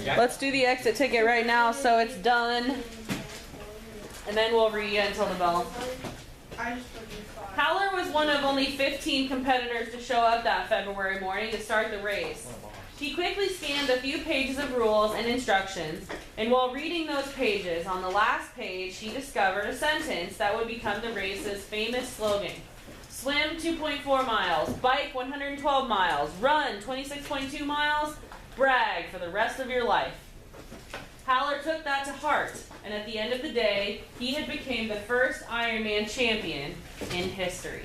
Let's do the exit ticket right now so it's done. And then we'll read you until the bell. Haller was one of only 15 competitors to show up that February morning to start the race. He quickly scanned a few pages of rules and instructions, and while reading those pages, on the last page, he discovered a sentence that would become the race's famous slogan. Swim 2.4 miles, bike 112 miles, run 26.2 miles, brag for the rest of your life. Haller took that to heart, and at the end of the day, he had become the first Ironman champion in history.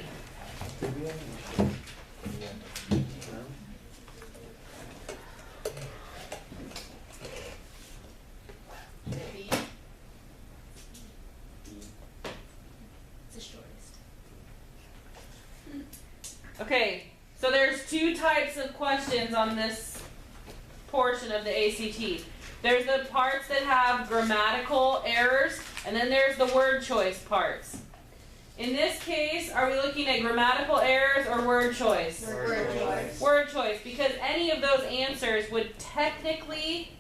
Okay, so there's two types of questions on this portion of the ACT. There's the parts that have grammatical errors, and then there's the word choice parts. In this case, are we looking at grammatical errors or word choice? Word choice. Word choice, because any of those answers would technically,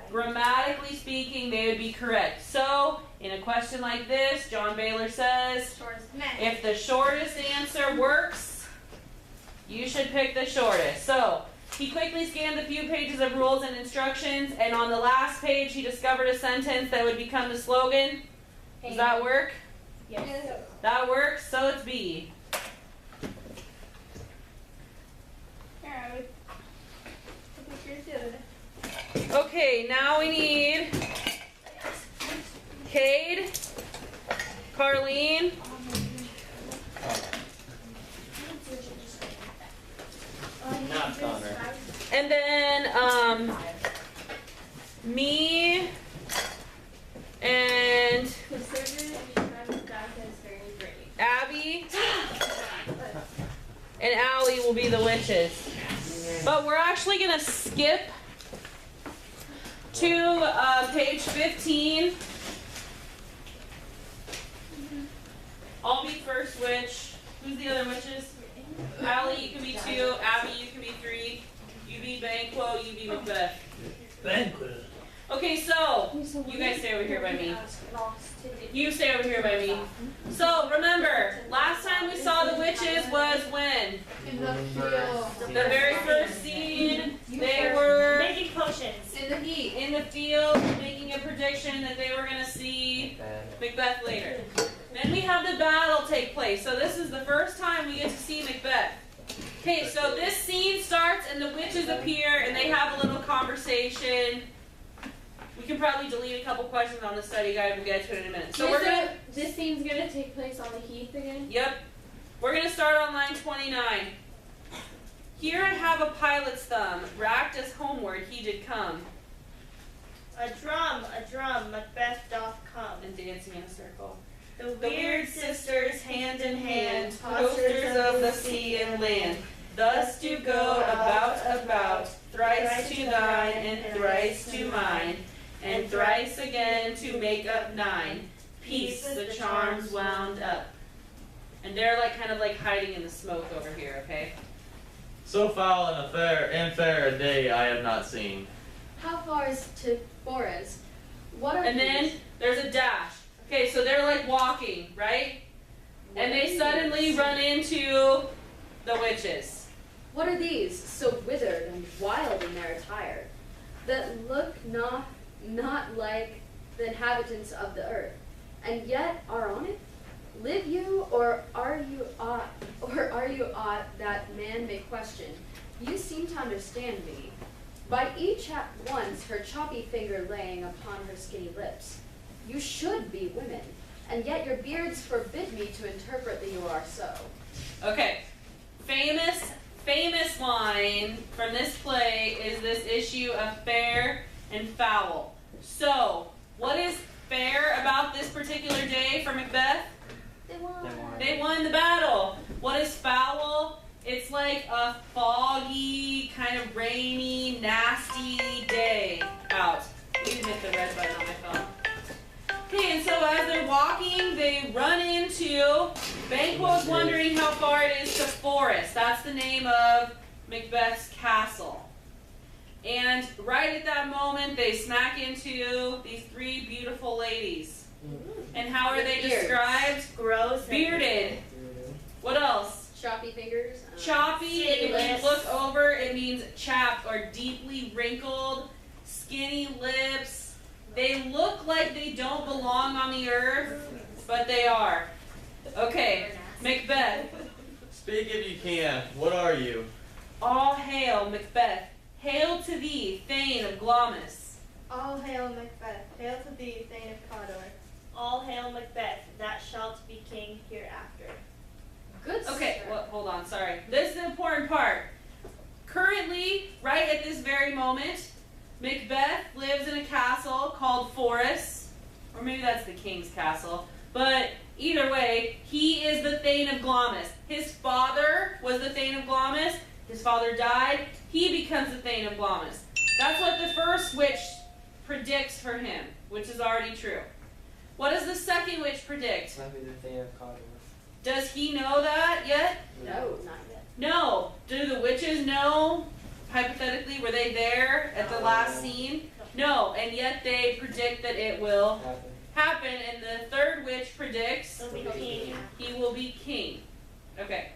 grammatically speaking, they would be correct. So, in a question like this, John Baylor says, if the shortest answer works, you should pick the shortest. So, he quickly scanned a few pages of rules and instructions, and on the last page, he discovered a sentence that would become the slogan. Does that work? Yes. That works, so it's B. Okay, now we need Cade, Carlene, Not Connor. and then me and Abby and Allie will be the witches. But we're actually going to skip to page 15. I'll be first witch. Who's the other witches? Allie, you can be 2. Abby, you can be 3. You be Banquo, you be Macbeth. Banquet. Okay, so, you guys stay over here by me. You stay over here by me. So, remember, last time we saw the witches was when? In the field. The very first scene, they were Making potions. In the heat. in the field making a prediction that they were going to see Macbeth later. Then we have the battle take place. So this is the first time we get to see Macbeth. Okay, so this scene starts and the witches appear and they have a little conversation. We can probably delete a couple questions on the study guide. We'll get to it in a minute. So we're gonna. This scene's gonna take place on the heath again. Yep. We're gonna start on line 29. Here I have a pilot's thumb. Racked as homeward he did come. A drum, Macbeth doth come. And dancing in a circle. The The weird sisters, hand in hand, coasters of the sea and land, thus do go about, thrice to thine and thrice to mine, and thrice again to make up 9. Peace, the charms wound up. And they're like kind of like hiding in the smoke over here, okay? So foul and fair a day I have not seen. How far is to Forest? What are And then there's a dash. Okay, so they're like walking, right? And they suddenly run into the witches. What are these, so withered and wild in their attire, that look not like the inhabitants of the earth, and yet are on it? Live you, or are you aught that man may question? You seem to understand me. By each at once her choppy finger laying upon her skinny lips. You should be women, and yet your beards forbid me to interpret that you are so. Okay, famous line from this play is this issue of fair and foul. So, what is fair about this particular day for Macbeth? They won the battle. What is foul? It's like a foggy, kind of rainy, nasty day out. You can hit the red button on my phone. Okay, and so as they're walking, they run into, Banquo's wondering how far it is to Forest. That's the name of Macbeth's castle. And right at that moment, they smack into these three beautiful ladies. And how are With they beards. described? Gross. and- Bearded. What else? Choppy fingers. Choppy. Skinny If lips. you look over, it means chapped or deeply wrinkled. Skinny lips. They look like they don't belong on the earth, but they are. Okay, Macbeth. Speak if you can. What are you? All hail, Macbeth. Hail to thee, Thane of Glamis. All hail Macbeth. Hail to thee, Thane of Cawdor. All hail Macbeth, that shalt be king hereafter. Good. Okay, sir. well, hold on, sorry. This is the important part. Currently, right at this very moment, Macbeth lives in a castle called Forres, or maybe that's the king's castle, but either way, he is the Thane of Glamis. His father was the Thane of Glamis. His father died. He becomes the Thane of Glamis. That's what the first witch predicts for him, which is already true. What does the second witch predict? Might be the thing of Cawdor. Does he know that yet? No, not yet. No. Do the witches know? Hypothetically, were they there at the last scene? No, and yet they predict that it will Happen. happen, and the third witch predicts So be king. he will be king. Okay.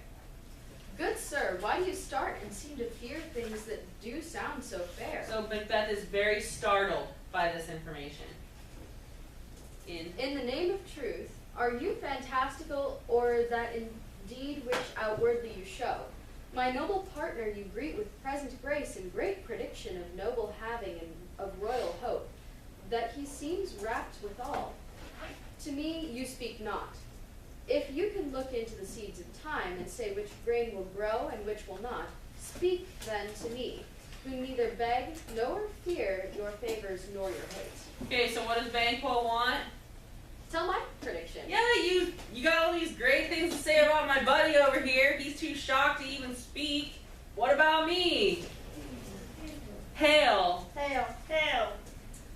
Good sir, why do you start and seem to fear things that do sound so fair? So Macbeth is very startled by this information. In the name of truth, are you fantastical, or that indeed which outwardly you show? My noble partner you greet with present grace and great prediction of noble having and of royal hope, that he seems rapt withal. To me you speak not. If you can look into the seeds of time and say which grain will grow and which will not, speak then to me, who neither beg nor fear your favors nor your hate. Okay, so what does Banquo want? Tell my prediction. Yeah, you got all these great things to say about my buddy over here. He's too shocked to even speak. What about me? Hail. Hail. Hail.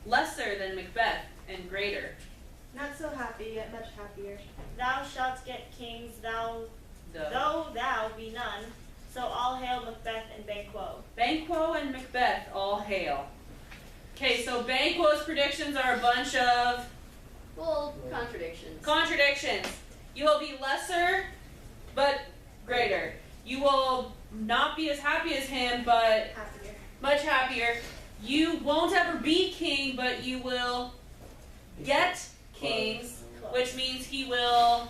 Lesser than Macbeth and greater. Not so happy, yet much happier. Thou shalt get kings, Though though thou be none. So all hail Macbeth and Banquo. Banquo and Macbeth all hail. Okay, so Banquo's predictions are a bunch of Well, contradictions. contradictions. You will be lesser, but greater. You will not be as happy as him, but Happier. much happier. You won't ever be king, but you will get kings, which means he will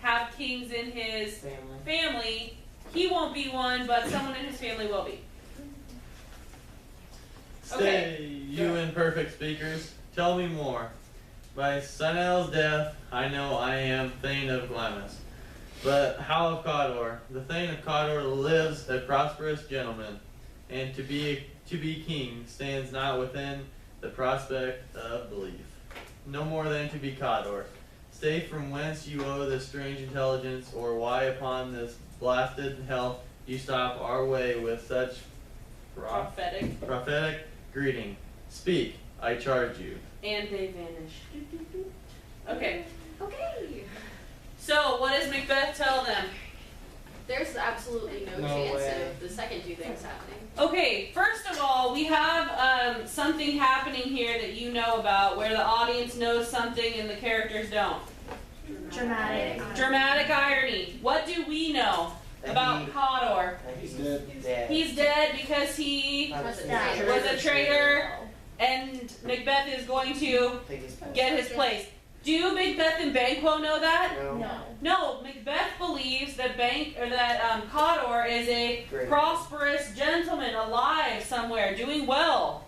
have kings in his Family. family. He won't be one, but someone in his family will be. Stay, you imperfect speakers. Tell me more. By Sinel's death, I know I am Thane of Glamis. But how of Cawdor? The Thane of Cawdor lives a prosperous gentleman, and to be king stands not within the prospect of belief. No more than to be Cawdor. State from whence you owe this strange intelligence, or why upon this blasted hell you stop our way with such prophetic greeting. Speak, I charge you. And they vanish. Okay, Okay. so what does Macbeth tell them? There's absolutely no No chance way. of the second two things happening. Okay, first of all, we have something happening here that you know about, where the audience knows something and the characters don't. Dramatic. Dramatic irony. What do we know about Cawdor? He's dead. He's dead because he Was it Yeah. traitor? was a traitor, and Macbeth is going to Take his place. get his place. Do Macbeth and Banquo know that? No. No. No, Macbeth believes that Cawdor is a Great. prosperous gentleman alive somewhere, doing well.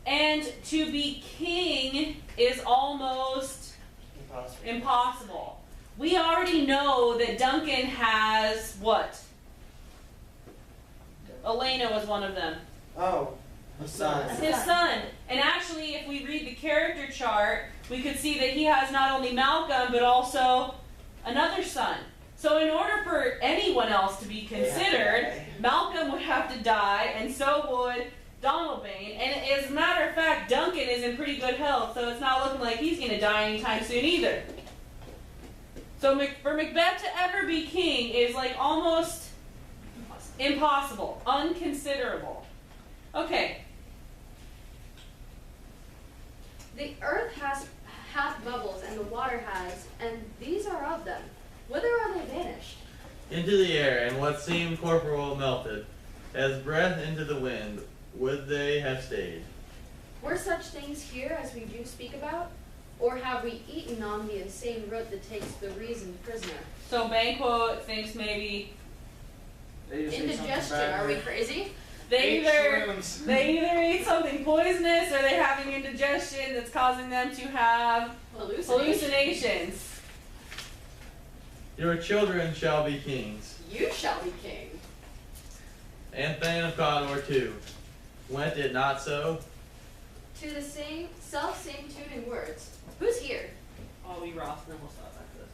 And to be king is almost Impossible. impossible. We already know that Duncan has what? Elena was one of them. Oh, the son. His son. And actually, if we read the character chart, we could see that he has not only Malcolm, but also another son. So in order for anyone else to be considered, Malcolm would have to die, and so would Donalbain. And as a matter of fact, Duncan is in pretty good health, so it's not looking like he's going to die anytime soon either. So for Macbeth to ever be king is like almost Impossible. Unconsiderable. Okay. The earth hath bubbles, and the water has, and these are of them. Whither are they vanished? Into the air, and what seemed corporeal melted. As breath into the wind, would they have stayed? Were such things here as we do speak about? Or have we eaten on the insane root that takes the reason prisoner? So Banquo thinks maybe Indigestion, are we crazy? they either eat something poisonous or they're having indigestion that's causing them to have hallucinations. Your children shall be kings. You shall be king. And Thane of Cawdor too. Went it not so? To the same self-same tune and words. Who's here? I'll be Ross and then we'll stop after this.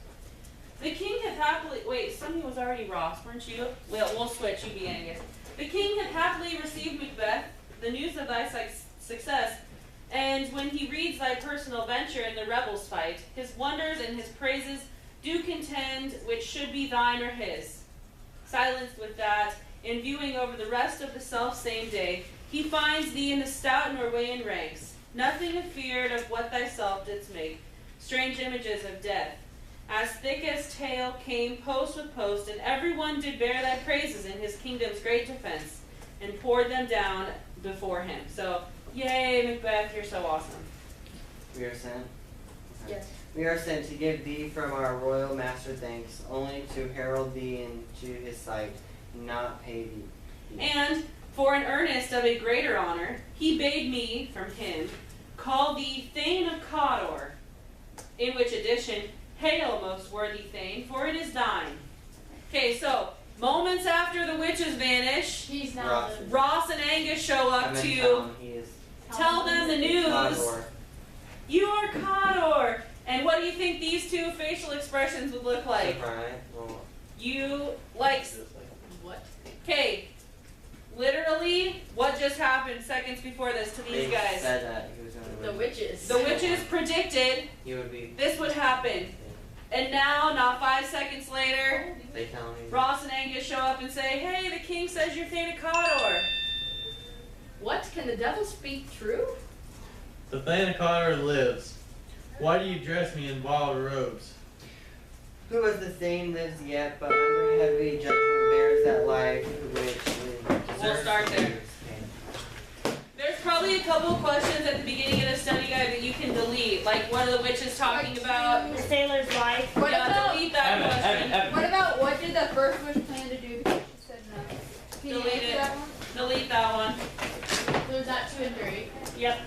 The king hath happily, wait, somebody was already Ross, weren't you? We'll switch, you be Angus. The king hath happily received Macbeth, the news of thy success, and when he reads thy personal venture in the rebels' fight, his wonders and his praises do contend which should be thine or his. Silenced with that, in viewing over the rest of the self-same day, he finds thee in the stout Norwegian ranks, nothing afeard of what thyself didst make, strange images of death. As thick as tale came post with post, and every one did bear thy praises in his kingdom's great defense, and poured them down before him. So, yay, Macbeth, you're so awesome. We are sent. Yes. We are sent to give thee from our royal master thanks, only to herald thee into his sight, not pay thee. And for an earnest of a greater honor, he bade me, from him, call thee Thane of Cawdor, in which addition, hail, most worthy Thane, for it is thine. Okay, so, moments after the witches vanish, He's now Ross. Ross and Angus show I up meant to Talon, he is tell them the news. Cawdor. You are Cawdor! And what do you think these two facial expressions would look like? Surprise. Well, You, like, What? okay, literally, what just happened seconds before this to these they guys? said that he was going to The witches. The witches predicted He would be. this would happen. And now, not 5 seconds later, They tell me. Ross and Angus show up and say, hey, the king says you're Thane of Cawdor. What? Can the devil speak true? The Thane of Cawdor lives. Why do you dress me in wild robes? Who as the Thane lives yet, but under heavy judgment bears that life which We'll start there. There's probably a couple of questions at the beginning of the study guide that you can delete. Like, what are the witches talking about? The sailor's wife. What Yeah, about delete that question. what about what did the first witch plan to do because she said no? Can you Delete answer it. that one? Delete that one. So is that 2 and 3? Yep.